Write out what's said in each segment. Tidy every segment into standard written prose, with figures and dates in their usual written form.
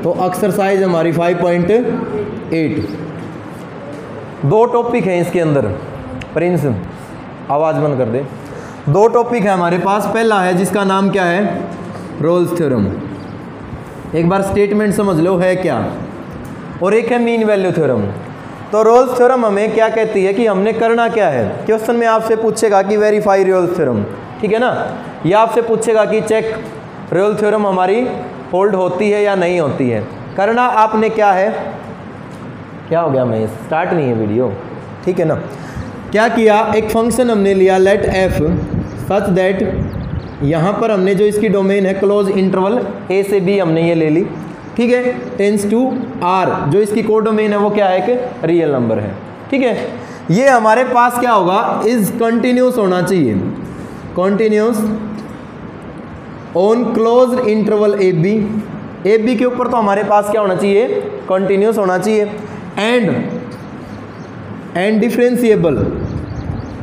तो एक्सरसाइज हमारी 5.8। दो टॉपिक हैं इसके अंदर। प्रिंस आवाज़ बंद कर दे। दो टॉपिक है हमारे पास। पहला है जिसका नाम क्या है, रोल्स थ्योरम। एक बार स्टेटमेंट समझ लो है क्या। और एक है मीन वैल्यू थ्योरम। तो रोल्स थ्योरम हमें क्या कहती है कि हमने करना क्या है। क्वेश्चन में आपसे पूछेगा कि वेरीफाई रोल्स थ्योरम, ठीक है ना। या आपसे पूछेगा कि चेक रोल्स थ्योरम हमारी होल्ड होती है या नहीं होती है। करना आपने क्या है, क्या हो गया, मैं स्टार्ट नहीं है वीडियो, ठीक है ना। क्या किया, एक फंक्शन हमने लिया लेट एफ सच दैट, यहाँ पर हमने जो इसकी डोमेन है क्लोज इंटरवल ए से बी हमने ये ले ली, ठीक है, टेंस टू आर। जो इसकी कोडोमेन है वो क्या है कि रियल नंबर है, ठीक है। ये हमारे पास क्या होगा, इज कंटिन्यूस होना चाहिए, continuous on close interval A B के ऊपर तो हमारे पास क्या होना चाहिए, कंटिन्यूस होना चाहिए। एंड डिफरेंशिएबल,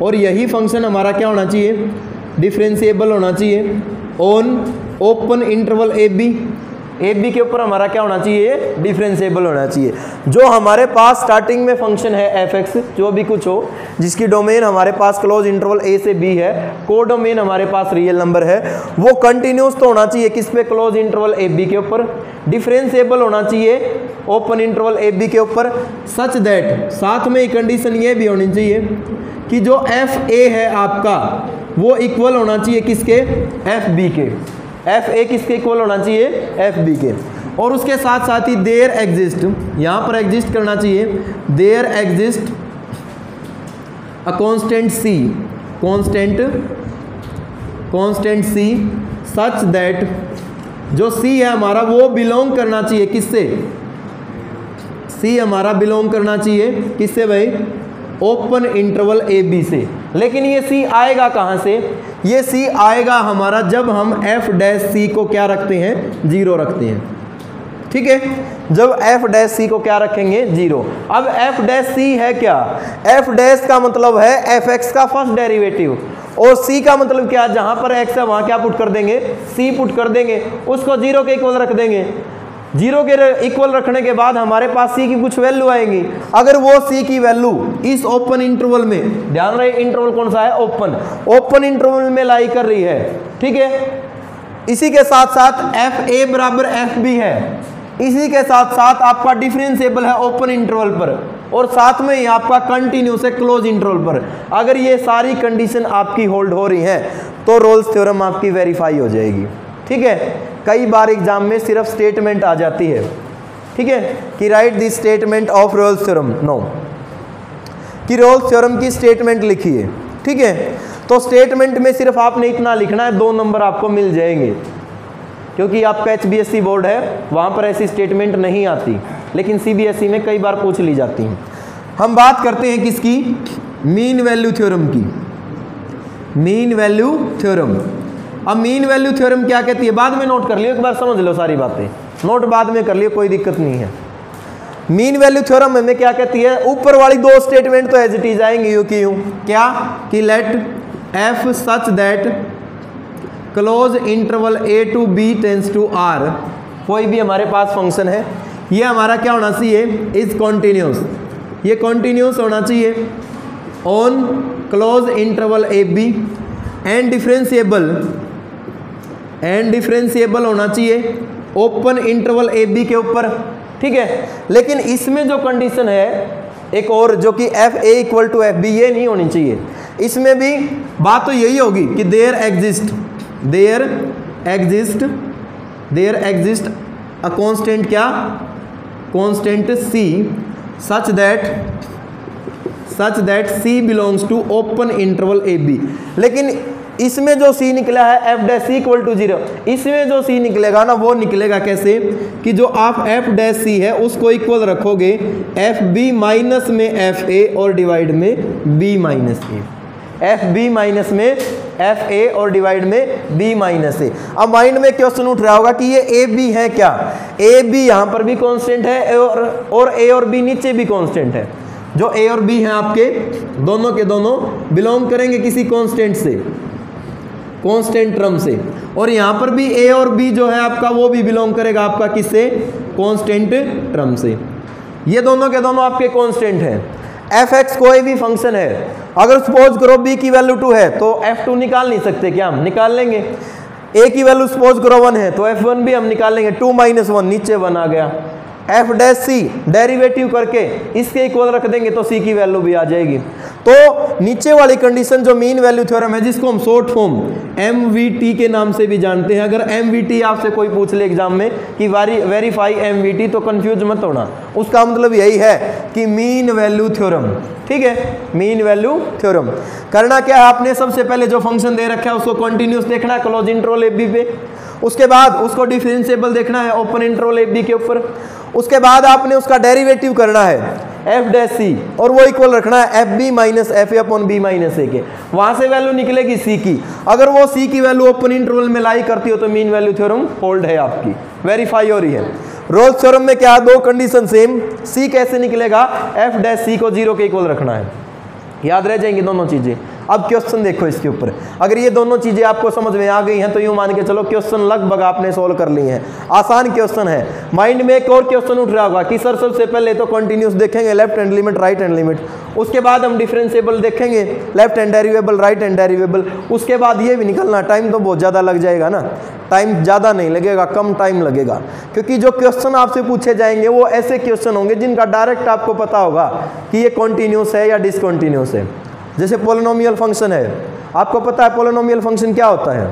और यही फंक्शन हमारा क्या होना चाहिए, डिफरेंशिएबल होना चाहिए on open interval A B के ऊपर हमारा क्या होना चाहिए, डिफरेंशिएबल होना चाहिए। जो हमारे पास स्टार्टिंग में फंक्शन है एफ एक्स, जो भी कुछ हो, जिसकी डोमेन हमारे पास क्लोज इंटरवल ए से बी है, को डोमेन हमारे पास रियल नंबर है, वो कंटिन्यूस तो होना चाहिए किस पे, क्लोज इंटरवल ए बी के ऊपर। डिफरेंशिएबल होना चाहिए ओपन इंटरवल ए बी के ऊपर, सच दैट, साथ में कंडीशन ये भी होनी चाहिए कि जो एफ ए है आपका वो इक्वल होना चाहिए किसके, एफ बी के। एफ ए किसके इक्वल होना चाहिए, एफ बी के। और उसके साथ साथ ही देयर एग्जिस्ट, यहाँ पर एग्जिस्ट करना चाहिए, there exist a constant C, constant C such that, जो सी है हमारा वो बिलोंग करना चाहिए किससे, सी हमारा बिलोंग करना चाहिए किससे भाई, ओपन इंटरवल ए बी से। लेकिन ये सी आएगा कहाँ से, ये सी आएगा हमारा जब हम एफ डैश सी को क्या रखते हैं, जीरो रखते हैं, ठीक है। जब एफ डैश सी को क्या रखेंगे, जीरो। अब एफ डैश सी है क्या, एफ डैश का मतलब है एफ एक्स का फर्स्ट डेरिवेटिव, और सी का मतलब क्या, जहां पर एक्स है वहां क्या पुट कर देंगे, सी पुट कर देंगे, उसको जीरो के इक्वल रख देंगे। जीरो के इक्वल रखने के बाद हमारे पास सी की कुछ वैल्यू आएंगी। अगर वो सी की वैल्यू इस ओपन इंटरवल में, ध्यान रहे इंटरवल कौन सा है, ओपन इंटरवल में लाई कर रही है, ठीक है। इसी के साथ साथ एफ ए बराबर एफ बी है, इसी के साथ साथ आपका डिफरेंशिएबल है ओपन इंटरवल पर, और साथ में ही आपका कंटिन्यूस है क्लोज इंटरवल पर। अगर ये सारी कंडीशन आपकी होल्ड हो रही हैं तो रोल्स थ्योरम आपकी वेरीफाई हो जाएगी, ठीक है। कई बार एग्जाम में सिर्फ स्टेटमेंट आ जाती है, ठीक है, कि right the statement of Rolle's theorem, no, कि रोल्स थ्योरम की स्टेटमेंट लिखिए, ठीक है। तो स्टेटमेंट में सिर्फ आपने इतना लिखना है, 2 नंबर आपको मिल जाएंगे, क्योंकि आपका HBSC बोर्ड है, वहाँ पर ऐसी स्टेटमेंट नहीं आती, लेकिन CBSE में कई बार पूछ ली जाती हैं। हम बात करते हैं किसकी, मीन वैल्यू थ्योरम की, मीन वैल्यू थ्योरम। अब मीन वैल्यू थ्योरम क्या कहती है, बाद में नोट कर लियो, एक बार समझ लो सारी बातें, नोट बाद में कर लियो, कोई दिक्कत नहीं है। मीन वैल्यू थ्योरम हमें क्या कहती है, ऊपर वाली 2 स्टेटमेंट तो एज इट इज आएंगे यूं की यूं, क्या कि let F such that close interval A to B tends to R, कोई भी हमारे पास फंक्शन है, ये हमारा क्या होना चाहिए, इज कॉन्टिन्यूस, ये कॉन्टिन्यूस होना चाहिए on close interval A B, and differentiable होना चाहिए ओपन इंटरवल ए बी के ऊपर, ठीक है। लेकिन इसमें जो कंडीशन है एक और, जो कि F A equal to F B, ये नहीं होनी चाहिए। इसमें भी बात तो यही होगी कि देयर एग्जिस्ट अ कांस्टेंट, क्या, constant C such that C belongs to open interval A B. लेकिन इसमें जो सी निकला है F dash C equal to 0, इसमें जो सी निकलेगा ना वो निकलेगा कैसे, कि जो आप एफ डैश सी है उसको इक्वल रखोगे एफ बी माइनस में एफ ए और डिवाइड में बी माइनस ए, एफ बी माइनस में एफ ए और डिवाइड में बी माइनस ए। अब माइंड में क्वेश्चन उठ रहा होगा कि ये ए बी है क्या, ए बी यहाँ पर भी कांस्टेंट है और ए और बी नीचे भी कांस्टेंट है। जो ए और बी हैं आपके दोनों के दोनों बिलोंग करेंगे किसी कांस्टेंट से, कांस्टेंट टर्म से, और यहाँ पर भी ए और बी जो है आपका वो भी बिलोंग करेगा आपका किससे, कांस्टेंट टर्म से। ये दोनों के दोनों आपके कांस्टेंट हैं। एफ एक्स कोई भी फंक्शन है, अगर सपोज करो बी की वैल्यू 2 है तो F2 निकाल नहीं सकते क्या, हम निकाल लेंगे। ए की वैल्यू सपोज करो 1 है तो F1 भी हम निकाल लेंगे। 2 - 1 नीचे 1 आ गया। एफ डैश सी डेरिवेटिव करके इसके इक्वल रख देंगे तो सी की वैल्यू भी आ जाएगी। तो नीचे वाली कंडीशन जो मीन वैल्यू थ्योरम है, जिसको हम शॉर्ट फॉर्म MVT के नाम से भी जानते हैं, अगर MVT आपसे कोई पूछ ले एग्जाम में कि वेरीफाई MVT तो कंफ्यूज मत होना, उसका मतलब यही है कि मीन वैल्यू थ्योरम। ठीक है, मीन वैल्यू थ्योरम करना क्या है, आपने सबसे पहले जो फंक्शन दे रखा है उसको कंटिन्यूस देखना है क्लोज इंटरवल AB पे, उसके बाद उसको डिफरेंशिएबल देखना है ओपन इंटरवल AB के ऊपर, उसके बाद आपने उसका डेरिवेटिव करना है एफ डैश सी और वो इक्वल रखना है FB minus FA upon B minus A के। वहां से वैल्यू निकलेगी C की, अगर वो C की वैल्यू ओपन इंटरवल में लाई करती हो तो मीन वैल्यू थ्योरम होल्ड है, आपकी वेरीफाई हो रही है। रोल्स थ्योरम में क्या, दो कंडीशन सेम, C कैसे निकलेगा, एफ डैश सी को 0 के इक्वल रखना है, याद रह जाएंगी दोनों चीजें। अब क्वेश्चन देखो इसके ऊपर, अगर ये दोनों चीजें आपको समझ में आ गई हैं तो यूं मान के चलो क्वेश्चन लगभग आपने सोल्व कर लिए हैं। आसान क्वेश्चन है। माइंड में एक और क्वेश्चन उठ रहा होगा कि सर सबसे पहले तो कंटिन्यूस देखेंगे, left hand limit right hand limit, उसके बाद हम डिफरेंशिएबल देखेंगे, left hand derivable right hand डेरिवेबल, उसके बाद ये भी निकलना। टाइम तो बहुत ज़्यादा लग जाएगा ना, टाइम ज़्यादा नहीं लगेगा, कम टाइम लगेगा, क्योंकि जो क्वेश्चन आपसे पूछे जाएंगे वो ऐसे क्वेश्चन होंगे जिनका डायरेक्ट आपको पता होगा कि ये कॉन्टिन्यूस है या डिसकॉन्टिन्यूस है। जैसे पोलिनोमियल फंक्शन है, आपको पता है पोलिनोमियल फंक्शन क्या होता है,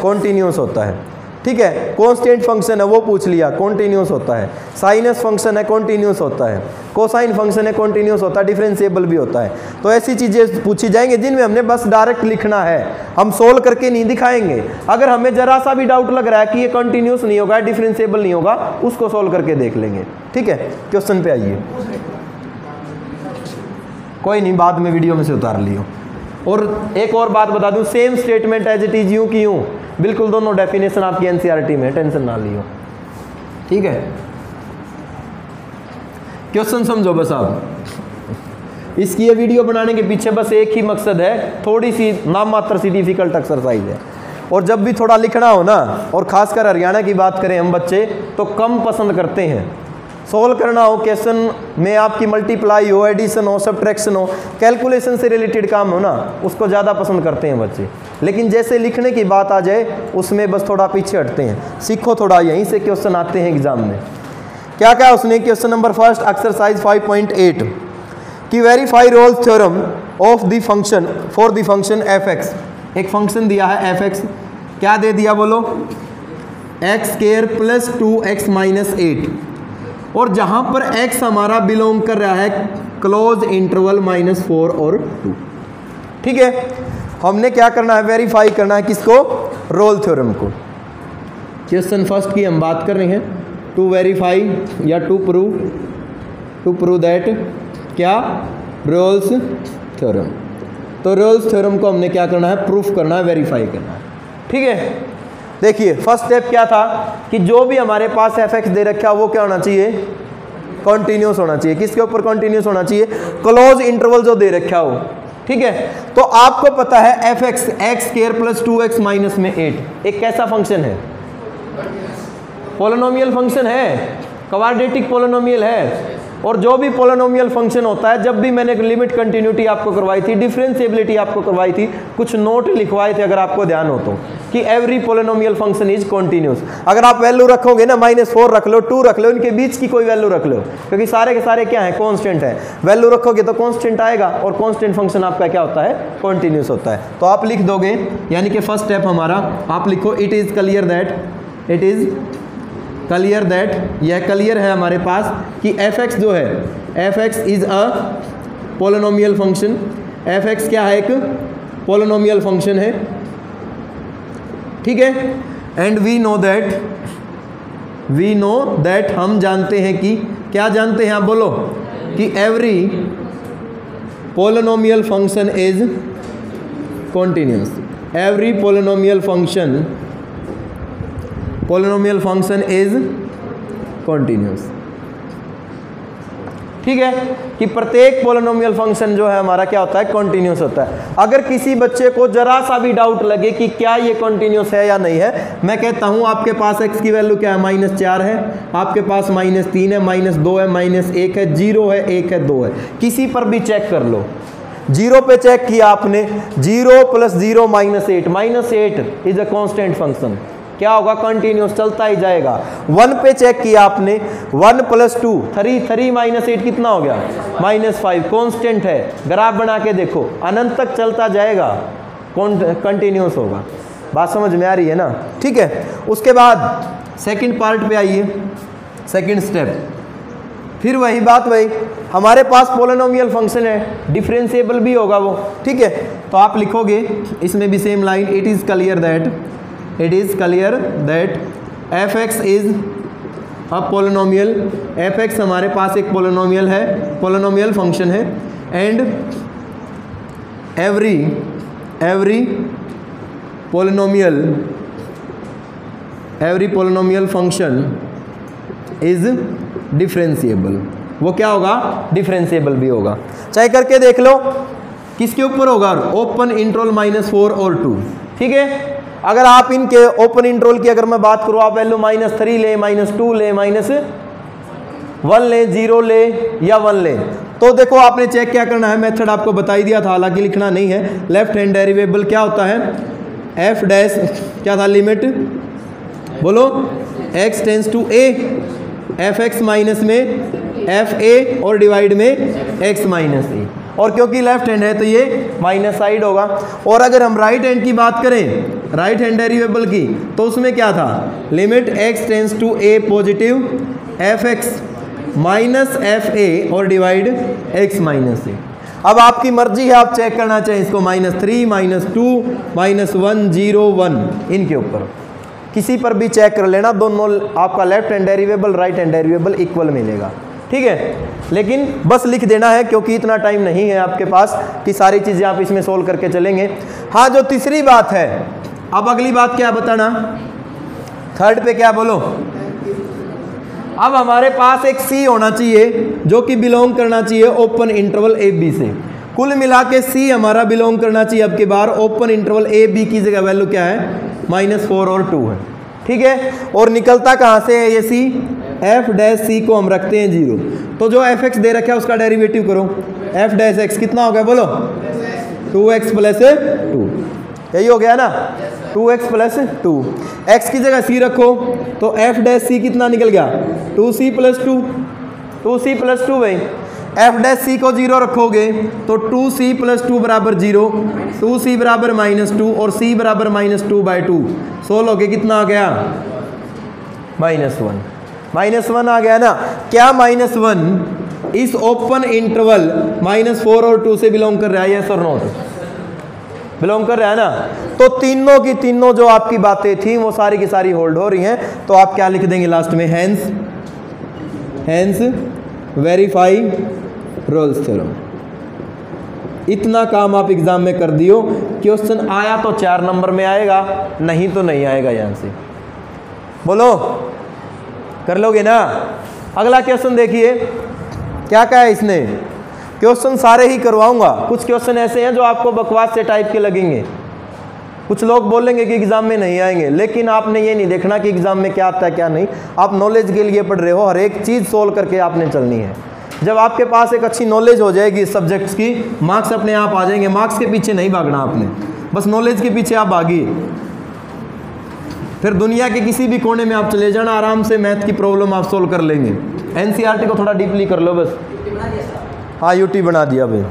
कॉन्टिन्यूस होता है। ठीक है, कांस्टेंट फंक्शन है वो पूछ लिया, कॉन्टिन्यूस होता है। साइनस फंक्शन है, कॉन्टिन्यूस होता है। कोसाइन फंक्शन है, कॉन्टिन्यूस होता है, डिफरेंशिएबल भी होता है। तो ऐसी चीज़ें पूछी जाएंगी जिनमें हमने बस डायरेक्ट लिखना है, हम सोल्व करके नहीं दिखाएंगे। अगर हमें जरा सा भी डाउट लग रहा है कि ये कॉन्टिन्यूस नहीं होगा, डिफरेंशिएबल नहीं होगा, उसको सोल्व करके देख लेंगे। ठीक है, क्वेश्चन पे आइए। कोई नहीं, बाद में वीडियो में से उतार लियो। और एक और बात बता दूं, same statement as it is यूं की यूं, बिल्कुल दोनों डेफिनेशन आपकी एनसीईआरटी में, टेंशन ना लियो। ठीक है, क्वेश्चन समझो बस आप। इसकी ये वीडियो बनाने के पीछे बस एक ही मकसद है, थोड़ी सी नाम मात्र सी डिफिकल्ट एक्सरसाइज है। और जब भी थोड़ा लिखना हो ना, और खासकर हरियाणा की बात करें हम बच्चे, तो कम पसंद करते हैं। सोल्व करना हो क्वेश्चन में, आपकी मल्टीप्लाई हो, एडिशन हो, सब्ट्रैक्शन हो, कैलकुलेशन से रिलेटेड काम हो ना, उसको ज़्यादा पसंद करते हैं बच्चे। लेकिन जैसे लिखने की बात आ जाए उसमें बस थोड़ा पीछे हटते हैं। सीखो थोड़ा, यहीं से क्वेश्चन आते हैं एग्जाम में। क्या क्या उसने, क्वेश्चन नंबर फर्स्ट एक्सरसाइज 5.8 कि verify Rolle's theorem of the function for the function F x. एक फंक्शन दिया है एफ एक्स, क्या दे दिया बोलो, x square plus 2x minus 8, और जहां पर x हमारा बिलोंग कर रहा है क्लोज इंटरवल -4 और 2। ठीक है, हमने क्या करना है, वेरीफाई करना है किसको, रोल थ्योरम को। क्वेश्चन फर्स्ट की हम बात कर रहे हैं, टू वेरीफाई या टू प्रूव दैट क्या, रोल्स थ्योरम। तो रोल्स थ्योरम को हमने क्या करना है, प्रूफ करना है, वेरीफाई करना है। ठीक है, देखिए फर्स्ट स्टेप क्या था कि जो भी हमारे पास एफ एक्स दे रखा है वो क्या होना चाहिए, कॉन्टिन्यूस होना चाहिए। किसके ऊपर कॉन्टिन्यूस होना चाहिए, क्लोज इंटरवल जो दे रखा हो। ठीक है, तो आपको पता है F x x square plus 2x minus में 8 एक कैसा फंक्शन है, पोलिनोमियल फंक्शन है, क्वाड्रेटिक पोलिनोमियल है। और जो भी पोलिनोमियल फंक्शन होता है, जब भी मैंने लिमिट कंटिन्यूटी आपको करवाई थी, डिफरेंशिएबिलिटी आपको करवाई थी, कुछ नोट लिखवाए थे अगर आपको ध्यान हो तो, कि every polynomial function is continuous. अगर आप वैल्यू रखोगे ना, -4 रख लो, 2 रख लो, इनके बीच की कोई वैल्यू रख लो, क्योंकि सारे के सारे क्या है, कांस्टेंट है। वैल्यू रखोगे तो कांस्टेंट आएगा, और कांस्टेंट फंक्शन आपका क्या होता है, कॉन्टिन्यूस होता है। तो आप लिख दोगे, यानी कि फर्स्ट स्टेप हमारा, आप लिखो इट इज क्लियर दैट, यह क्लियर है हमारे पास कि एफ एक्स जो है, F X is a polynomial function. F x क्या है, एक पोलिनोमियल फंक्शन है। ठीक है, एंड वी नो दैट हम जानते हैं कि, क्या जानते हैं आप बोलो, कि every polynomial function is continuous. Every polynomial function is continuous. ठीक है, कि प्रत्येक पोलिनोमियल फंक्शन जो है हमारा क्या होता है, कॉन्टिन्यूस होता है। अगर किसी बच्चे को जरा सा भी डाउट लगे कि क्या ये कॉन्टिन्यूस है या नहीं है, मैं कहता हूं आपके पास x की वैल्यू क्या है, -4 है, आपके पास -3 है, -2 है, -1 है, 0 है, 1 है, 2 है, किसी पर भी चेक कर लो। 0 पे चेक किया आपने, 0 + 0 -8, -8 इज अ कांस्टेंट फंक्शन, क्या होगा, कंटिन्यूस चलता ही जाएगा। 1 पे चेक किया आपने, 1 + 2 3, 3 -8 कितना हो गया, -5, कांस्टेंट है। ग्राफ बना के देखो, अनंत तक चलता जाएगा, कंटिन्यूस होगा। बात समझ में आ रही है ना, ठीक है। उसके बाद सेकंड पार्ट पे आइए, सेकंड स्टेप, फिर वही बात, वही हमारे पास पोलिनोमियल फंक्शन है, डिफरेंशिएबल भी होगा वो, ठीक है। तो आप लिखोगे इसमें भी same line, it is clear that f(x) is a polynomial, f(x) हमारे पास एक पोलिनोमियल है, पोलिनोमियल फंक्शन है, and every polynomial function is differentiable. वो क्या होगा, डिफरेंशिएबल भी होगा। चाहे करके देख लो, किसके ऊपर होगा, ओपन इंटरवल -4 और 2, ठीक है। अगर आप इनके ओपन इंटरवल की अगर मैं बात करूँ, आप वैल्यू -3 ले, -2 ले, -1 ले, 0 ले या 1 ले, तो देखो आपने चेक क्या करना है, मेथड आपको बता ही दिया था, हालांकि लिखना नहीं है। लेफ्ट हैंड डेरिवेबल क्या होता है, f डैश क्या था, लिमिट बोलो, x tends to a, f(x) minus में fa और डिवाइड में x -a, और क्योंकि लेफ्ट हैंड है तो ये माइनस साइड होगा। और अगर हम राइट हैंड की बात करें, राइट हैंड डेरिवेबल की, तो उसमें क्या था, limit x tends to a positive f(x) minus fa और डिवाइड x -a। अब आपकी मर्जी है, आप चेक करना चाहें इसको -3, -2, -1, 0, 1, इनके ऊपर किसी पर भी चेक कर लेना, दोनों आपका left hand derivable right hand derivable equal मिलेगा, ठीक है। लेकिन बस लिख देना है, क्योंकि इतना टाइम नहीं है आपके पास कि सारी चीज़ें आप इसमें सोल्व करके चलेंगे। हाँ, जो तीसरी बात है, अब अगली बात क्या बताना, थर्ड पे क्या बोलो, अब हमारे पास एक C होना चाहिए जो कि बिलोंग करना चाहिए ओपन इंटरवल AB से। कुल मिला के C हमारा बिलोंग करना चाहिए अब की बार ओपन इंटरवल AB की जगह वैल्यू क्या है, -4 और 2 है, ठीक है। और निकलता कहाँ से है ये C, f(c) को हम रखते हैं 0, तो जो f(x) दे रखा है उसका डेरिवेटिव करो, f(x) कितना हो गया बोलो, 2x + 2, यही हो गया ना, 2x + 2, x की जगह c रखो, तो f(c) कितना निकल गया, 2c + 2, 2c + 2 भाई, f(c) को 0 रखोगे तो 2c + 2 बराबर 0, 2c बराबर -2 और c बराबर -2/2, सोल्व होके कितना आ गया, -1 आ गया ना। क्या -1 इस ओपन इंटरवल -4 और 2 से बिलोंग कर रहा है, यस और नो, बिलोंग कर रहा है ना। तो तीनों की तीनों जो आपकी बातें थी वो सारी की सारी होल्ड हो रही हैं। तो आप क्या लिख देंगे लास्ट में, हेंस वेरीफाई रोल्स थ्योरम। इतना काम आप एग्जाम में कर दियो, क्वेश्चन आया तो 4 नंबर में आएगा, नहीं तो नहीं आएगा। यहाँ से बोलो, कर लोगे ना। अगला क्वेश्चन देखिए क्या कहा है इसने, क्वेश्चन सारे ही करवाऊंगा, कुछ क्वेश्चन ऐसे हैं जो आपको बकवास से टाइप के लगेंगे, कुछ लोग बोलेंगे कि एग्जाम में नहीं आएंगे, लेकिन आपने ये नहीं देखना कि एग्जाम में क्या आता है क्या नहीं। आप नॉलेज के लिए पढ़ रहे हो, हर एक चीज़ सोल्व करके आपने चलनी है। जब आपके पास एक अच्छी नॉलेज हो जाएगी सब्जेक्ट्स की, मार्क्स अपने आप आ जाएंगे। मार्क्स के पीछे नहीं भागना आपने, बस नॉलेज के पीछे आप भागिए, फिर दुनिया के किसी भी कोने में आप चले जाना, आराम से मैथ की प्रॉब्लम आप सोल्व कर लेंगे। एनसीईआरटी को थोड़ा डीपली कर लो बस। हाँ, यूटी बना दिया भाई।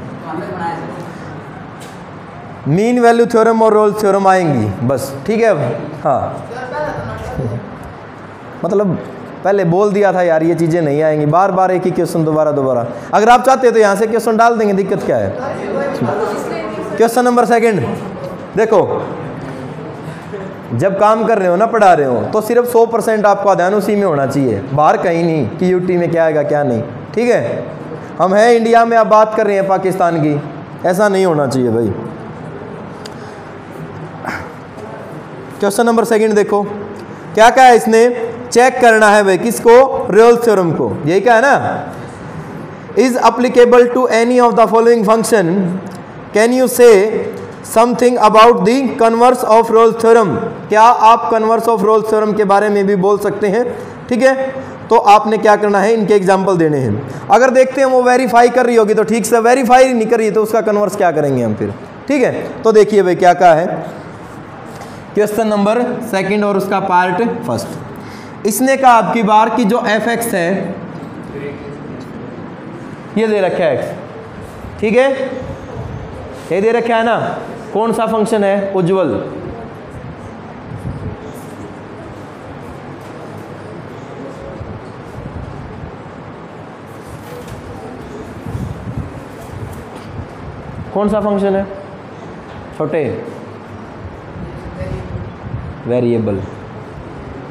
मीन वैल्यू थ्योरम और रोल्स थ्योरम आएंगी बस, ठीक है। हाँ, मतलब पहले बोल दिया था यार, ये चीज़ें नहीं आएंगी, बार बार एक ही क्वेश्चन दोबारा। अगर आप चाहते हो तो यहाँ से क्वेश्चन डाल देंगे, दिक्कत क्या है। क्वेश्चन नंबर 2 देखो, जब काम कर रहे हो ना, पढ़ा रहे हो, तो सिर्फ 100% आपका ध्यान उसी में होना चाहिए, बाहर कहीं नहीं कि यूटी में क्या आएगा क्या नहीं, ठीक है। हम हैं इंडिया में, आप बात कर रहे हैं पाकिस्तान की, ऐसा नहीं होना चाहिए भाई। क्वेश्चन नंबर 2 देखो क्या कहा है इसने, चेक करना है भाई किसको, रोल्स थ्योरम को, यही क्या है ना। Is applicable to any of the following function, can you say something about the converse of Rolle's theorem. क्या आप कन्वर्स ऑफ रोल्स थ्योरम के बारे में भी बोल सकते हैं, ठीक है। तो आपने क्या करना है, इनके एग्जाम्पल देने हैं। अगर देखते हैं वो वेरीफाई कर रही होगी तो ठीक से, वेरीफाई नहीं कर रही तो उसका कन्वर्स क्या करेंगे हम फिर, ठीक है। तो देखिए भाई क्या कहा है, क्वेश्चन नंबर 2 और उसका पार्ट 1। इसने कहा आपकी बार कि जो एफ एक्स है ये दे रखा है एक्स, ठीक है, ये दे रखा है ना। कौन सा फंक्शन है, उज्ज्वल। कौन सा फंक्शन है छोटे, वेरिएबल।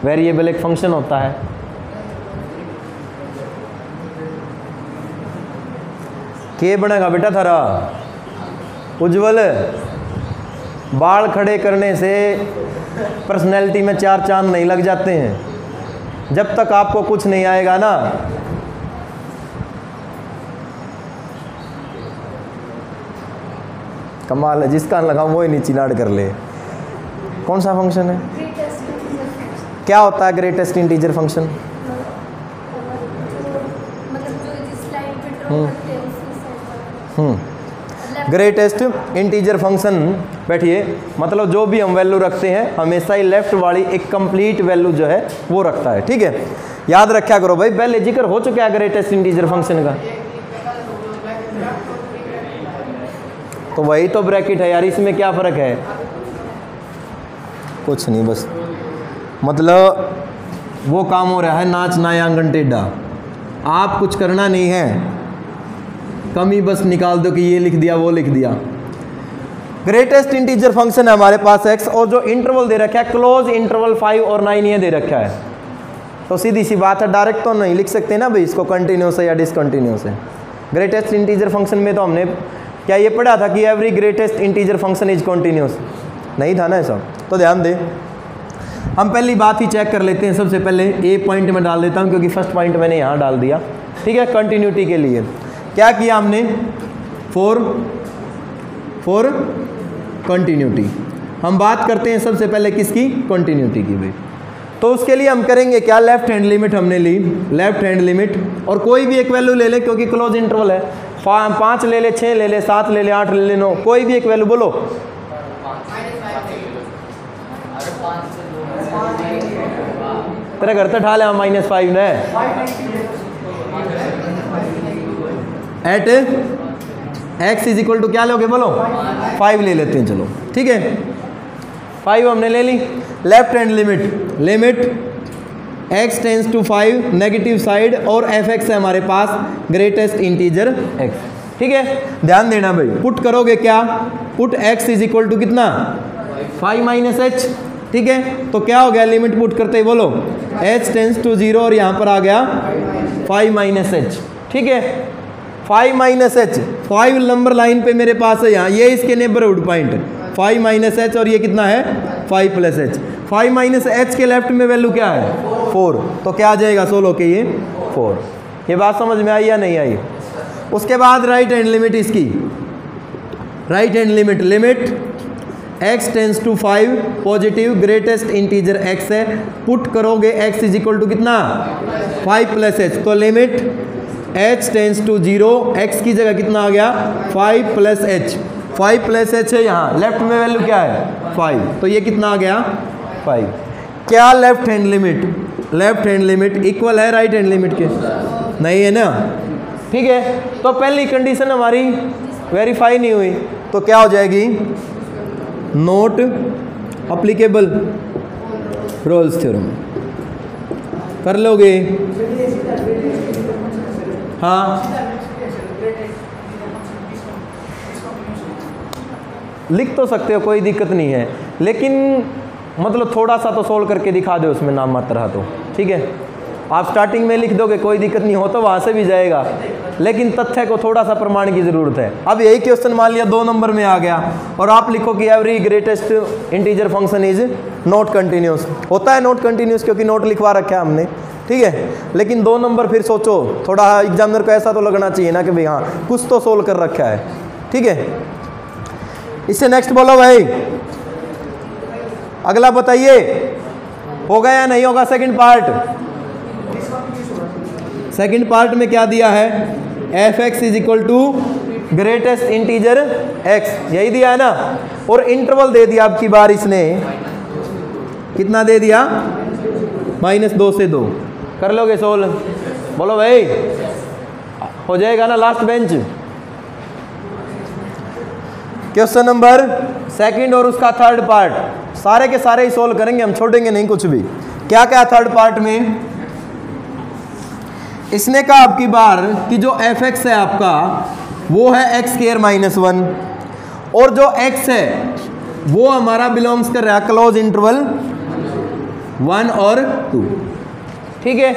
वेरिएबल एक फंक्शन होता है। के बनेगा बेटा थारा, उज्ज्वल। बाल खड़े करने से पर्सनैलिटी में 4 चांद नहीं लग जाते हैं। जब तक आपको कुछ नहीं आएगा ना, कमाल है, जिसका लगाऊं वो ही नीचे लाड़ कर ले। कौन सा फंक्शन है, क्या होता है greatest integer function. Greatest integer function, बैठिए, मतलब जो भी हम वैल्यू रखते हैं हमेशा ही लेफ्ट वाली एक कंप्लीट वैल्यू जो है वो रखता है, ठीक है। याद रखा करो भाई, पहले जिक्र हो चुका है ग्रेटेस्ट इंटीजर फंक्शन का। तो वही तो ब्रैकेट है यार, इसमें क्या फ़र्क है, कुछ नहीं, बस मतलब वो काम हो रहा है, नाच ना आंगन टेढ़ा। आप कुछ करना नहीं है, कमी बस निकाल दो कि ये लिख दिया वो लिख दिया। ग्रेटेस्ट इंटीजर फंक्शन है हमारे पास x, और जो इंटरवल दे रखा है क्लोज इंटरवल 5 और 9 ये दे रखा है। तो सीधी सी बात है, डायरेक्ट तो नहीं लिख सकते ना भाई इसको कंटिन्यूस है या डिसकंटिन्यूस है। ग्रेटेस्ट इंटीजर फंक्शन में तो हमने क्या ये पढ़ा था कि every greatest integer function is continuous, नहीं था ना ऐसा। तो ध्यान दें, हम पहली बात ही चेक कर लेते हैं। सबसे पहले ए पॉइंट में डाल देता हूं क्योंकि फर्स्ट पॉइंट मैंने यहाँ डाल दिया, ठीक है। कंटिन्यूटी के लिए क्या किया हमने, फॉर कंटिन्यूटी। हम बात करते हैं सबसे पहले किसकी, कंटिन्यूटी की भाई। तो उसके लिए हम करेंगे क्या, लेफ्ट हैंड लिमिट हमने ली, लेफ्ट हैंड लिमिट, और कोई भी एक वैल्यू ले ले क्योंकि क्लोज इंटरवल है। 5 ले ले, 6 ले ले, 7 ले ले, 8 ले ले, 9, कोई भी एक वैल्यू बोलो। तेरा घर तो ठा ले -5 ने at x is equal to क्या लोगे बोलो, 5 ले लेते हैं, चलो ठीक है। 5 हमने ले ली। Left hand limit, limit x tends to 5 negative side, और f(x) है हमारे पास ग्रेटेस्ट इंटीजर x, ठीक है। ध्यान देना भाई, पुट करोगे क्या, put x is equal to कितना, 5 - h, ठीक है। तो क्या हो गया, लिमिट पुट करते ही बोलो h टेंस टू 0, और यहाँ पर आ गया 5 - h, ठीक है। 5 - h, 5 नंबर लाइन पे मेरे पास है यहाँ, ये इसके नेबरहुड पॉइंट 5 - h, और ये कितना है 5 + h। 5 - h के लेफ्ट में वैल्यू क्या है 4, तो क्या आ जाएगा 16 के ये 4। ये बात समझ में आई या नहीं आई। उसके बाद राइट हैंड लिमिट इसकी, right hand limit, limit x tends to 5 positive greatest integer x है, पुट करोगे x इज इक्वल टू कितना 5 + h, तो limit h tends to 0, x की जगह कितना आ गया 5 + h। 5 + h है यहाँ, लेफ्ट में वैल्यू क्या है 5, तो ये कितना आ गया 5। क्या left hand limit, left hand limit equal है राइट हैंड लिमिट के, नहीं है ना, ठीक है। तो पहली कंडीशन हमारी वेरीफाई नहीं हुई, तो क्या हो जाएगी, नॉट अप्लीकेबल रोल्स थ्योरम। कर लोगे, हाँ लिख तो सकते हो, कोई दिक्कत नहीं है, लेकिन मतलब थोड़ा सा तो सोल्व करके दिखा दो उसमें नाम मात्र रहा तो, ठीक है। आप स्टार्टिंग में लिख दोगे कोई दिक्कत नहीं हो, तो वहाँ से भी जाएगा, लेकिन तथ्य को थोड़ा सा प्रमाण की ज़रूरत है। अब यही क्वेश्चन मान लिया 2 नंबर में आ गया, और आप लिखो कि every greatest integer function is not continuous. होता है नॉट कंटिन्यूस क्योंकि नॉट लिखवा रखा है हमने, ठीक है। लेकिन 2 नंबर फिर सोचो, थोड़ा एग्जामिनर को ऐसा तो लगना चाहिए ना कि भाई हाँ कुछ तो सोल्व कर रखा है, ठीक है। इससे नेक्स्ट बोलो भाई, अगला बताइए होगा या नहीं होगा सेकंड पार्ट। सेकंड पार्ट में क्या दिया है, F X is equal to greatest integer X, यही दिया है ना, और इंटरवल दे दिया आपकी बार इसने, कितना दे दिया, -2 से 2। कर लोगे सोल्व, बोलो भाई हो जाएगा ना last bench. Question number second और उसका थर्ड पार्ट सारे के सारे ही सोल्व करेंगे हम, छोड़ेंगे नहीं कुछ भी। क्या क्या थर्ड पार्ट में, इसने कहा आपकी बार कि जो एफ एक्स है आपका वो है एक्स स्क्वायर -1, और जो एक्स है वो हमारा बिलोंग्स कर रहा है क्लोज इंटरवल 1 और 2, ठीक है।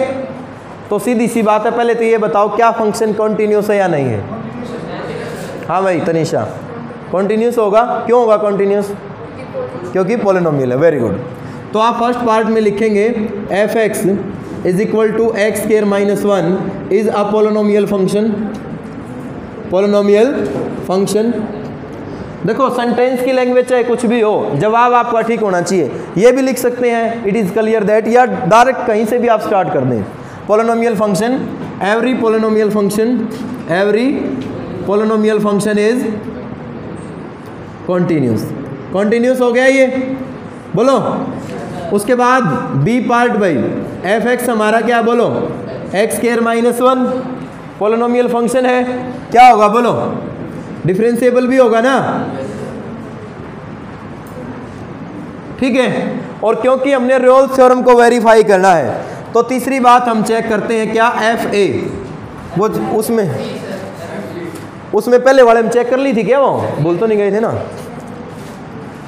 तो सीधी सी बात है, पहले तो ये बताओ क्या फंक्शन कॉन्टिन्यूस है या नहीं है। हाँ भाई तनिषा, कॉन्टिन्यूस होगा, क्यों होगा कॉन्टिन्यूस, क्योंकि पॉलिनोमियल है, वेरी गुड। तो आप फर्स्ट पार्ट में लिखेंगे F X is equal to X square -1 is a polynomial function, polynomial function. देखो सेंटेंस की लैंग्वेज चाहे कुछ भी हो, जवाब आपका ठीक होना चाहिए। ये भी लिख सकते हैं इट इज क्लियर दैट, या डायरेक्ट कहीं से भी आप स्टार्ट कर दें। Polynomial function, every polynomial function, every polynomial function is continuous. Continuous हो गया ये, बोलो। उसके बाद बी पार्ट भाई, एफ एक्स हमारा क्या, बोलो एक्स स्क्वायर -1 पॉलिनोमियल फंक्शन है, क्या होगा बोलो, डिफरेंशिएबल भी होगा ना, ठीक है। और क्योंकि हमने रोल्स थ्योरम को वेरीफाई करना है तो तीसरी बात हम चेक करते हैं क्या, एफ ए, वो उसमें पहले वाले में चेक कर ली थी क्या, वो बोल तो नहीं गए थे ना।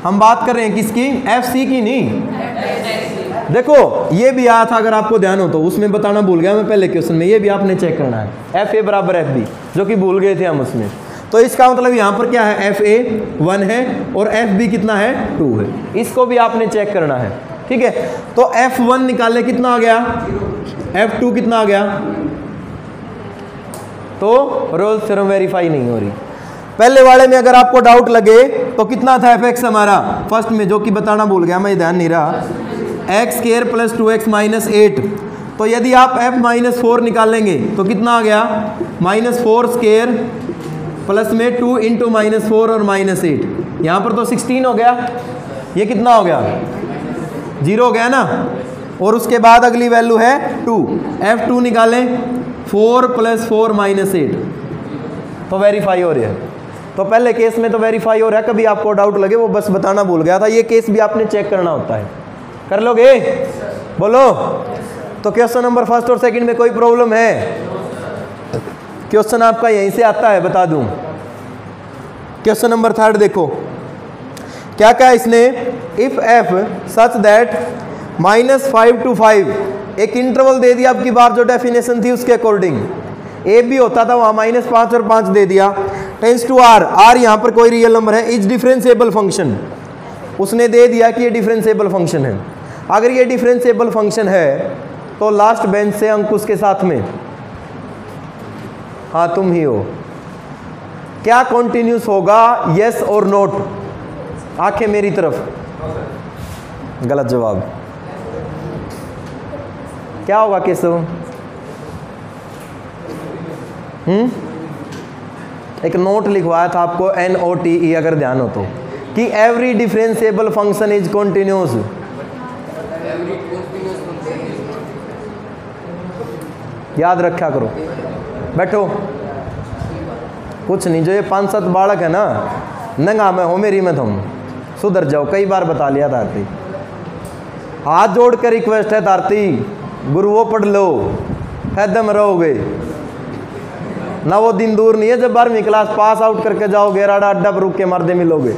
हम बात कर रहे हैं किसकी, एफ सी की नहीं। देखो ये भी आया था, अगर आपको ध्यान हो तो, उसमें बताना भूल गया मैं पहले क्वेश्चन में, ये भी आपने चेक करना है, एफ ए बराबर एफ बी, जो कि भूल गए थे हम उसमें। तो इसका मतलब यहाँ पर क्या है, एफ ए 1 है और एफ बी कितना है, 2 है, इसको भी आपने चेक करना है, ठीक है। तो F1 निकाले कितना आ गया, F2 कितना आ गया, तो रोल्स थ्योरम वेरीफाई नहीं हो रही। पहले वाले में अगर आपको डाउट लगे तो कितना था fx हमारा फर्स्ट में, जो कि बताना भूल गया मैं, ध्यान नहीं रहा, x square plus 2x minus 8। तो यदि आप f-4 निकालेंगे तो कितना आ गया, -4 स्क्वायर प्लस में 2 इंटू -4 और -8, यहाँ पर तो 16 हो गया, ये कितना हो गया, 0 हो गया ना। और उसके बाद अगली वैल्यू है 2, f2 निकालें, 4 + 4 -8, तो वेरीफाई हो रही है। तो पहले केस में तो वेरीफाई हो रहा है, कभी आपको डाउट लगे वो बस बताना भूल गया था, ये केस भी आपने चेक करना होता है। कर लोगे, बोलो। तो क्वेश्चन नंबर फर्स्ट और सेकंड में कोई प्रॉब्लम है, क्वेश्चन आपका यहीं से आता है, बता दूं। क्वेश्चन नंबर थर्ड देखो क्या क्या इसने, if F such that -5 to 5, एक इंटरवल दे दिया आपकी बार, जो डेफिनेशन थी उसके अकॉर्डिंग ए भी होता था वहाँ, -5 और 5 दे दिया, टेंस टू आर, आर यहाँ पर कोई रियल नंबर है, इज डिफरेंशिएबल फंक्शन, उसने दे दिया कि ये डिफरेंशिएबल फंक्शन है। अगर ये डिफरेंशिएबल फंक्शन है तो लास्ट बेंच से अंकुश के साथ में, हाँ तुम ही हो, क्या कॉन्टिन्यूस होगा, यस और नोट, आंखें मेरी तरफ, गलत जवाब, क्या होगा केशव, एक नोट लिखवाया था आपको NOTE अगर ध्यान हो तो, कि every differentiable function is continuous. याद रखा करो, बैठो, कुछ नहीं, जो ये 5-7 बालक है ना, नंगा में हो मेरी में, तुम सुधर जाओ, कई बार बता लिया था आरती, हाथ जोड़कर रिक्वेस्ट है तारती, गुरु वो पढ़ लो, फायदे में रहोगे ना, वो दिन दूर नहीं है जब 12वीं क्लास पास आउट करके जाओगे, राडा अड्डा पर रुक के मर्दे मिलोगे,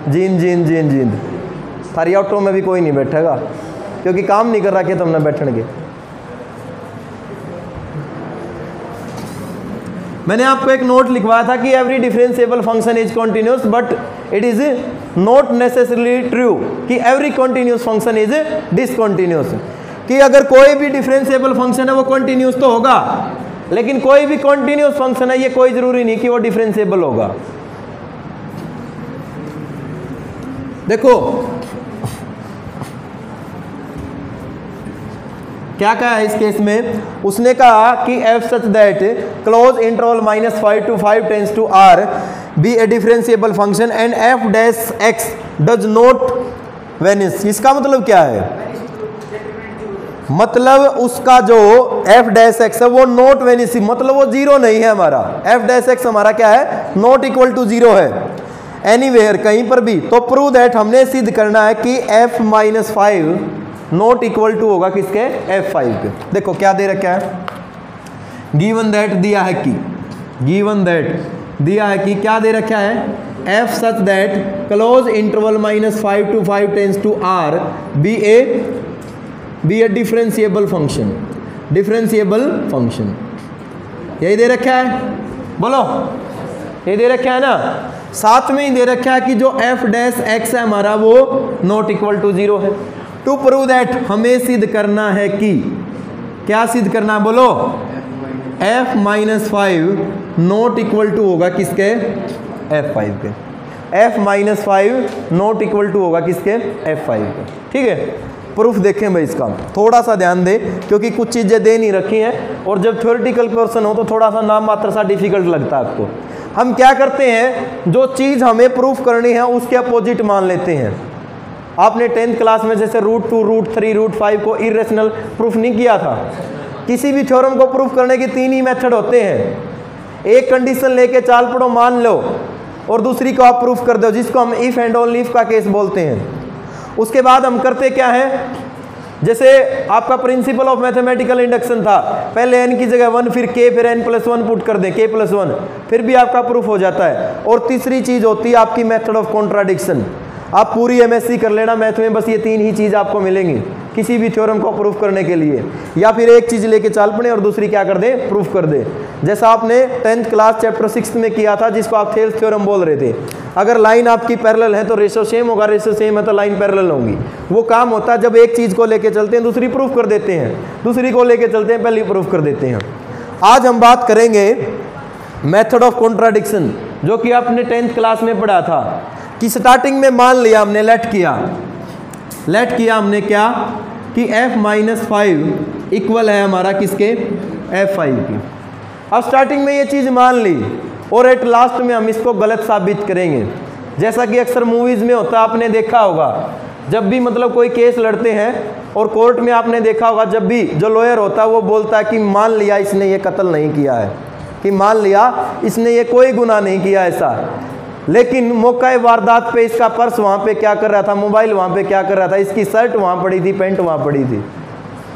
जींद जींद जींद जींद, थारी ऑटो में भी कोई नहीं बैठेगा, क्योंकि काम नहीं कर रखे तुमने बैठने के। मैंने आपको एक नोट लिखवाया था कि every differentiable function is continuous, but it is not necessarily true कि every continuous function is discontinuous. कि अगर कोई भी डिफरेंशिएबल फंक्शन है वो कॉन्टिन्यूस तो होगा, लेकिन कोई भी कॉन्टिन्यूस फंक्शन है ये कोई जरूरी नहीं कि वो डिफरेंशिएबल होगा। देखो क्या कहा है इस केस में, उसने कहा कि f such that close interval -5 to 5 tends to r be a differentiable function and f dash x does not vanish. इसका मतलब क्या है, मतलब उसका जो f डैश x है वो नॉट वेनिश, मतलब वो जीरो नहीं है हमारा, f डैश x हमारा क्या है, नॉट इक्वल टू जीरो है एनीवेयर, कहीं पर भी। तो प्रूव दैट हमने सिद्ध करना है कि f minus 5 not equal to होगा किसके, f5 के। देखो क्या दे रखा है, गिवन दैट दिया है कि, गिवन दैट दिया है कि क्या दे रखा है, f such that close interval -5 to 5 tends to r be a differentiable function, differentiable function, यही दे रखा है, बोलो ये दे रखा है ना। साथ में ही दे रखा है कि जो f डैश x है हमारा वो नॉट इक्वल टू जीरो है। टू प्रूव दैट हमें सिद्ध करना है कि, क्या सिद्ध करना है बोलो, f minus 5 not equal to होगा किसके, f5 के, f minus 5 not equal to होगा किसके, f5 के। ठीक है, प्रूफ देखें भाई इसका, थोड़ा सा ध्यान दे क्योंकि कुछ चीज़ें दे नहीं रखी हैं और जब थ्योरेटिकल पोर्शन हो तो थोड़ा सा नाम मात्र सा डिफिकल्ट लगता है आपको। हम क्या करते हैं, जो चीज़ हमें प्रूफ करनी है उसके अपोजिट मान लेते हैं। आपने 10th क्लास में जैसे √2, √3, √5 को इरेशनल प्रूफ नहीं किया था। किसी भी थ्योरम को प्रूफ करने के 3 ही मेथड होते हैं, एक कंडीशन लेके चाल पड़ो मान लो और दूसरी को आप प्रूफ कर दो, जिसको हम इफ एंड ओनली इफ का केस बोलते हैं। उसके बाद हम करते क्या है, जैसे आपका प्रिंसिपल ऑफ मैथमेटिकल इंडक्शन था, पहले n की जगह 1 फिर k फिर n+1 पुट कर दें, k+1 फिर भी आपका प्रूफ हो जाता है। और तीसरी चीज़ होती है आपकी मेथड ऑफ कॉन्ट्राडिक्शन। आप पूरी MSc कर लेना मैथ में, बस ये 3 ही चीज़ आपको मिलेंगी किसी भी थ्योरम को प्रूफ करने के लिए, या फिर एक चीज़ लेके चाल पड़े और दूसरी क्या कर दे, प्रूफ कर दे। जैसा आपने 10th क्लास चैप्टर 6 में किया था, जिसको आप थेल्स थ्योरम बोल रहे थे। अगर लाइन आपकी पैरेलल है तो रेशो सेम होगा, रेशो सेम है तो लाइन पैरेलल होंगी। वो काम होता है जब एक चीज़ को लेके चलते हैं दूसरी प्रूफ कर देते हैं, दूसरी को लेके चलते हैं पहली प्रूफ कर देते हैं। आज हम बात करेंगे मेथड ऑफ कॉन्ट्राडिक्शन, जो कि आपने 10th क्लास में पढ़ा था कि स्टार्टिंग में मान लिया हमने, लेट किया हमने क्या कि f माइनस 5 इक्वल है हमारा किसके, f5 की। अब स्टार्टिंग में ये चीज़ मान ली और एट लास्ट में हम इसको गलत साबित करेंगे। जैसा कि अक्सर मूवीज़ में होता है, आपने देखा होगा जब भी मतलब कोई केस लड़ते हैं और कोर्ट में आपने देखा होगा, जब भी जो लॉयर होता है वो बोलता है कि मान लिया इसने ये कत्ल नहीं किया है, कि मान लिया इसने ये कोई गुनाह नहीं किया ऐसा, लेकिन मौका वारदात पे इसका पर्स वहाँ पे क्या कर रहा था, मोबाइल वहाँ पे क्या कर रहा था, इसकी शर्ट वहाँ पड़ी थी, पैंट वहाँ पड़ी थी।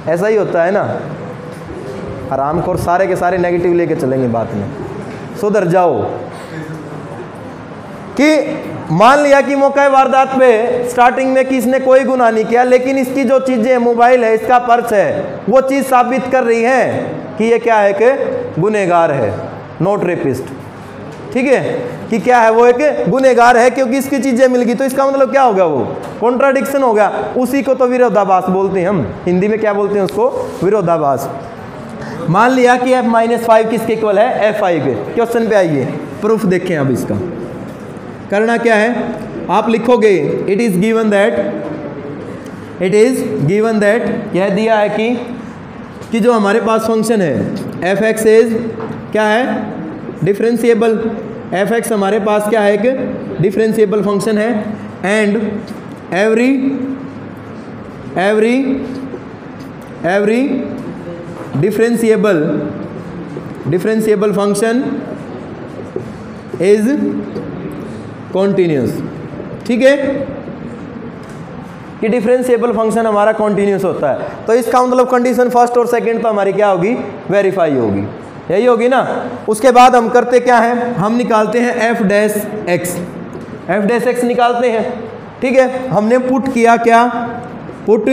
ऐसा ही होता है ना, आराम खोर सारे के सारे नेगेटिव लेके चलेंगे बात में, सुधर जाओ। कि मान लिया कि मौका वारदात पे स्टार्टिंग में कि इसने कोई गुनाह नहीं किया, लेकिन इसकी जो चीज़ें, मोबाइल है, इसका पर्स है, वो चीज़ साबित कर रही है कि ये क्या है कि गुनहगार है, नॉट रेपिस्ट। ठीक है, कि क्या है, वो एक गुनहगार है क्योंकि इसकी चीज़ें मिल गई। तो इसका मतलब क्या हो गया, वो कॉन्ट्राडिक्शन हो गया। उसी को तो विरोधाभास बोलते हैं हम, हिंदी में क्या बोलते हैं उसको, विरोधाभास। मान लिया कि f माइनस 5 किसके इक्वल है, f5 के। क्वेश्चन पे आइए, प्रूफ देखें। अब इसका करना क्या है, आप लिखोगे इट इज़ गिवन दैट, यह दिया है कि जो हमारे पास फंक्शन है f(x) इज क्या है, डिफरेंशिएबल। f(x) हमारे पास क्या है, एक डिफरेंशिएबल फंक्शन है, and every differentiable function is continuous. ठीक है, कि डिफरेंशिएबल फंक्शन हमारा कॉन्टिन्यूस होता है, तो इसका मतलब कंडीशन फर्स्ट और सेकंड तो हमारी क्या होगी, वेरीफाई होगी, यही होगी ना। उसके बाद हम करते क्या है, हम निकालते हैं f डैश x निकालते हैं। ठीक है, हमने पुट किया क्या, put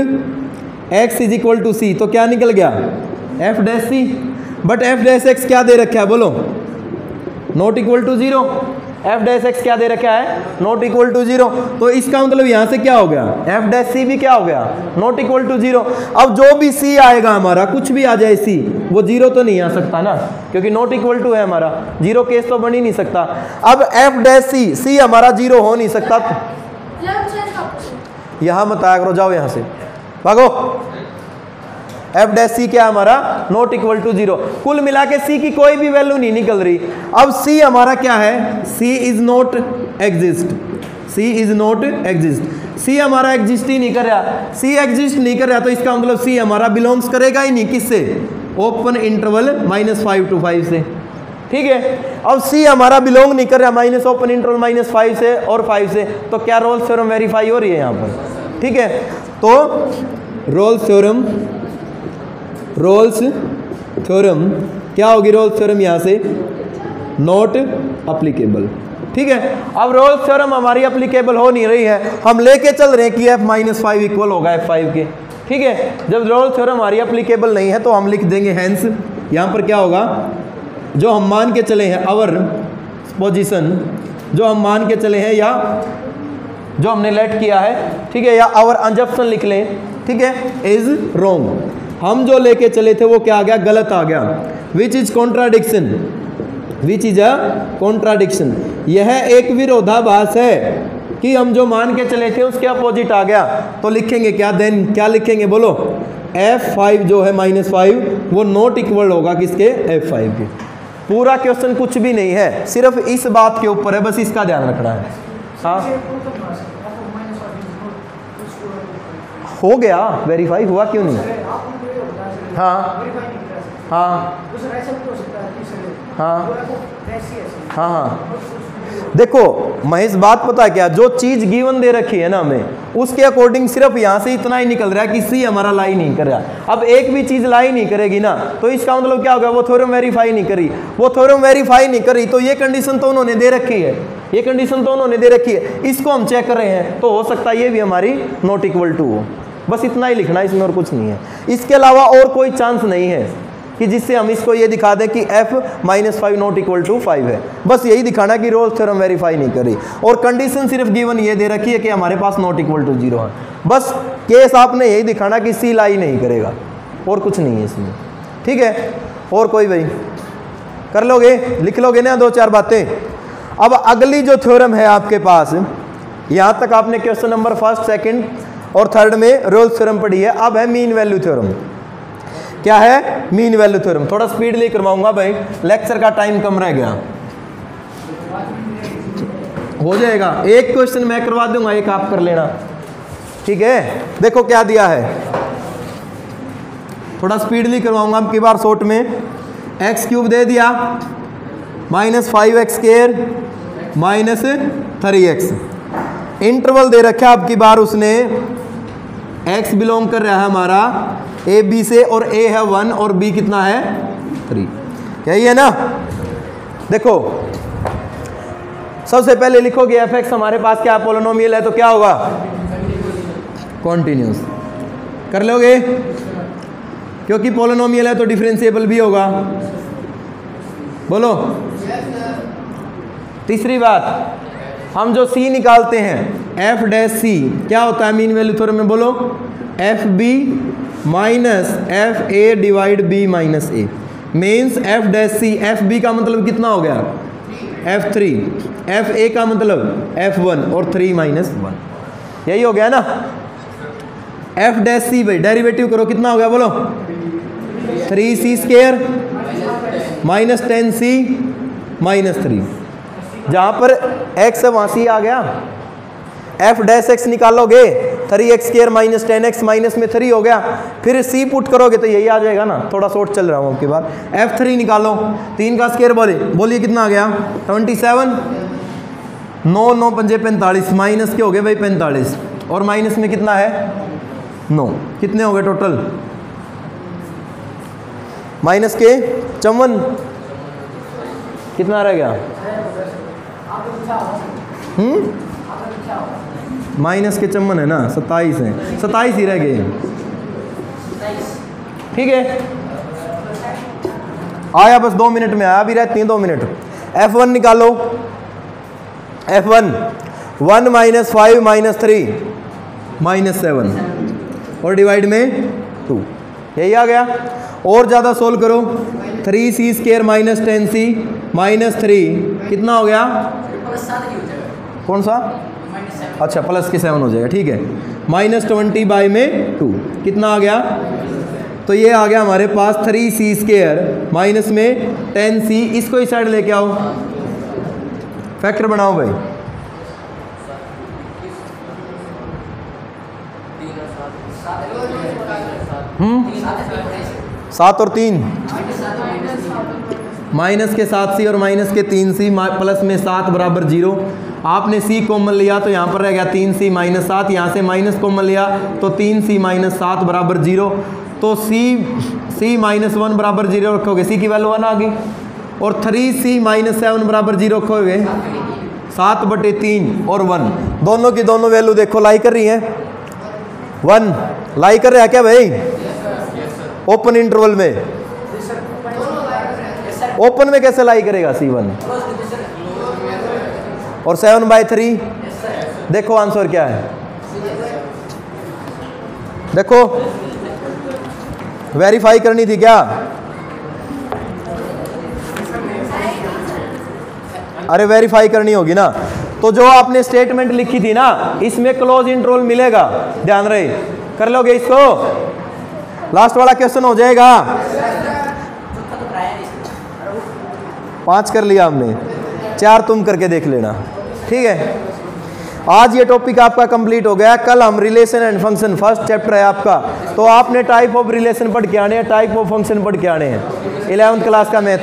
x is equal to c, तो क्या निकल गया, f dash c। But f dash x क्या दे रखा है बोलो, not equal to 0। F dash X क्या दे रखा है, नॉट इक्वल टू 0। तो इसका मतलब यहां से क्या हो गया, एफ डैश सी भी क्या हो गया, नॉट इक्वल टू 0। अब जो भी सी आएगा हमारा, कुछ भी आ जाए सी, वो 0 तो नहीं आ सकता ना, क्योंकि नॉट इक्वल टू है हमारा, 0 केस तो बन ही नहीं सकता। अब एफ डैश सी, सी हमारा 0 हो नहीं सकता, यहां मत आया करो, जाओ यहां से भागो। एफ डैश सी क्या हमारा, नॉट इक्वल टू 0। कुल मिला के सी की कोई भी वैल्यू नहीं निकल रही। अब सी हमारा क्या है, c is not exist, c is not exist, c हमारा एग्जिस्ट ही नहीं कर रहा। सी एग्जिस्ट नहीं कर रहा तो इसका मतलब सी हमारा बिलोंग्स करेगा ही नहीं, किससे, ओपन इंटरवल -5 to 5 से, ठीक है। अब सी हमारा बिलोंग नहीं कर रहा माइनस ओपन इंटरवल -5 से और 5 से, तो क्या रोल्स थ्योरम वेरीफाई हो रही है यहाँ पर, ठीक है। तो रोल्स थ्योरम क्या होगी, रोल्स थ्योरम यहाँ से नॉट अप्लीकेबल, ठीक है। अब रोल्स थ्योरम हमारी अप्लीकेबल हो नहीं रही है, हम लेके चल रहे हैं कि f-5 इक्वल होगा f5 के, ठीक है। जब रोल्स थ्योरम हमारी अप्लीकेबल नहीं है तो हम लिख देंगे हेंस, यहाँ पर क्या होगा, जो हम मान के चले हैं आवर पोजीशन, जो हम मान के चले हैं या जो हमने लेट किया है, ठीक है, या आवर अंजप्शन लिख लें, ठीक है, इज रॉन्ग। हम जो लेके चले थे वो क्या आ गया, गलत आ गया। Which is contradiction, which is a contradiction, यह एक विरोधाभास है कि हम जो मान के चले थे उसके अपोजिट आ गया। तो लिखेंगे क्या, देन क्या लिखेंगे बोलो, f5 जो है -5 वो नॉट इक्वल होगा किसके, f5 के। पूरा क्वेश्चन कुछ भी नहीं है, सिर्फ इस बात के ऊपर है, बस इसका ध्यान रखना है। हाँ हो गया, वेरीफाई हुआ क्यों नहीं, हाँ हाँ हाँ हाँ हाँ। देखो महेश, बात पता है क्या, जो चीज गिवन दे रखी है ना हमें, उसके अकॉर्डिंग सिर्फ यहाँ से इतना ही निकल रहा है कि सी हमारा लाई नहीं कर रहा। अब एक भी चीज लाई नहीं करेगी ना, तो इसका मतलब क्या होगा, वो थ्योरम वेरीफाई नहीं करी, वो थ्योरम वेरीफाई नहीं करी, तो ये कंडीशन तो उन्होंने दे रखी है, ये कंडीशन तो उन्होंने दे रखी है, इसको हम चेक कर रहे हैं, तो हो सकता है ये भी हमारी नॉट इक्वल टू हो। बस इतना ही लिखना है, इसमें और कुछ नहीं है, इसके अलावा और कोई चांस नहीं है कि जिससे हम इसको ये दिखा दें कि f-5 नॉट इक्वल टू 5 है। बस यही दिखाना कि रोल्स थ्योरम वेरीफाई नहीं करी, और कंडीशन सिर्फ गिवन ये दे रखी है कि हमारे पास नॉट इक्वल टू 0 है। बस केस आपने यही दिखाना कि सी लाई नहीं करेगा, और कुछ नहीं है इसमें, ठीक है। और कोई भाई कर लोगे, लिख लोगे ना 2-4 बातें। अब अगली जो थ्योरम है आपके पास, यहाँ तक आपने क्वेश्चन नंबर 1, 2 और 3 में रोल्स थ्योरम पढ़ी है। अब है मीन वैल्यू थ्योरम। क्या है, मीन वैल्यू थ्योरम। थोड़ा स्पीडली करवाऊंगा भाई, लेक्चर का टाइम कम रह गया, हो जाएगा। एक क्वेश्चन मैं करवा दूंगा, एक आप कर लेना, ठीक है। देखो क्या दिया है, थोड़ा स्पीडली करवाऊंगा अब की बार शॉर्ट में। x³ दे दिया, -5x² -3x, इंटरवल दे रखा अब की बार उसने, x बिलोंग कर रहा है हमारा a b से, और a है 1 और b कितना है 3, यही है ना। देखो सबसे पहले लिखोगे f(x) हमारे पास क्या पोलिनोमियल है, तो क्या होगा, कॉन्टिन्यूस। कर लोगे, क्योंकि पोलिनोमियल है तो डिफरेंशिएबल भी होगा, बोलो। तीसरी बात, हम जो c निकालते हैं f'(c) क्या होता है मीन वैल्यू थ्योरम में, बोलो, fb minus fa divide b minus a means f'(c), fb का मतलब कितना हो गया, f3, fa का मतलब f1 और 3 -1, यही हो गया ना। f'(c) भाई डेरिवेटिव करो, कितना हो गया बोलो, 3c² -10c -3, जहाँ पर x है वहाँ c आ गया। f'(x) निकालोगे 3x² -10x माइनस में 3 हो गया, फिर c पुट करोगे तो यही आ जाएगा ना। थोड़ा शॉर्ट चल रहा हूँ आपके बाद। f3 निकालो, 3 का स्क्वायर बोलिए कितना आ गया, 27, 9 9 पंजे 45, माइनस के हो गए भाई 45, और माइनस में कितना है 9, कितने हो गए टोटल, माइनस के 54, कितना रह गया, माइनस के 54 है ना, 27 है, 27 ही रह गए, ठीक है। आया बस 2 मिनट में आया, अभी रहती हैं 2 मिनट। f1 निकालो, F1 1 माइनस 5 माइनस 3 माइनस 7 और डिवाइड में 2, यही आ गया। और ज़्यादा सोल्व करो, 3c² माइनस 10c माइनस 3 कितना हो गया? कौन सा? अच्छा प्लस के 7 हो जाएगा, ठीक है। माइनस 20 बाई में 2 कितना आ गया? तो ये आ गया हमारे पास 3c² माइनस में 10c। इसको इस साइड लेके आओ, फैक्टर बनाओ भाई। 7 और 3 माइनस के 7c और माइनस के 3c प्लस में 7 बराबर 0। आपने c कॉमन लिया तो यहाँ पर रह गया 3c माइनस 7, यहाँ से माइनस कॉमन लिया तो 3c माइनस 7 बराबर 0। तो c माइनस 1 बराबर 0 रखोगे, c की वैल्यू 1 आ गई। और 3c माइनस 7 बराबर 0 रखोगे 7/3 और 1, दोनों की दोनों वैल्यू देखो लाई कर रही है। 1 लाई कर रहा है क्या भाई? ओपन इंटरवल में, ओपन में कैसे लाई करेगा c1? और 7/3 देखो आंसर क्या है, देखो वेरीफाई करनी थी क्या? अरे वेरीफाई करनी होगी ना। तो जो आपने स्टेटमेंट लिखी थी ना, इसमें क्लोज इंटरवल मिलेगा, ध्यान रहे। कर लोगे इसको? लास्ट वाला क्वेश्चन हो जाएगा। 5 कर लिया हमने, 4 तुम करके देख लेना, ठीक है। आज ये टॉपिक आपका कंप्लीट हो गया। कल हम relation and function, first chapter है आपका, तो आपने टाइप ऑफ रिलेशन पढ़ के आने हैं, टाइप ऑफ फंक्शन पढ़ के आने हैं, 11th क्लास का मैथ।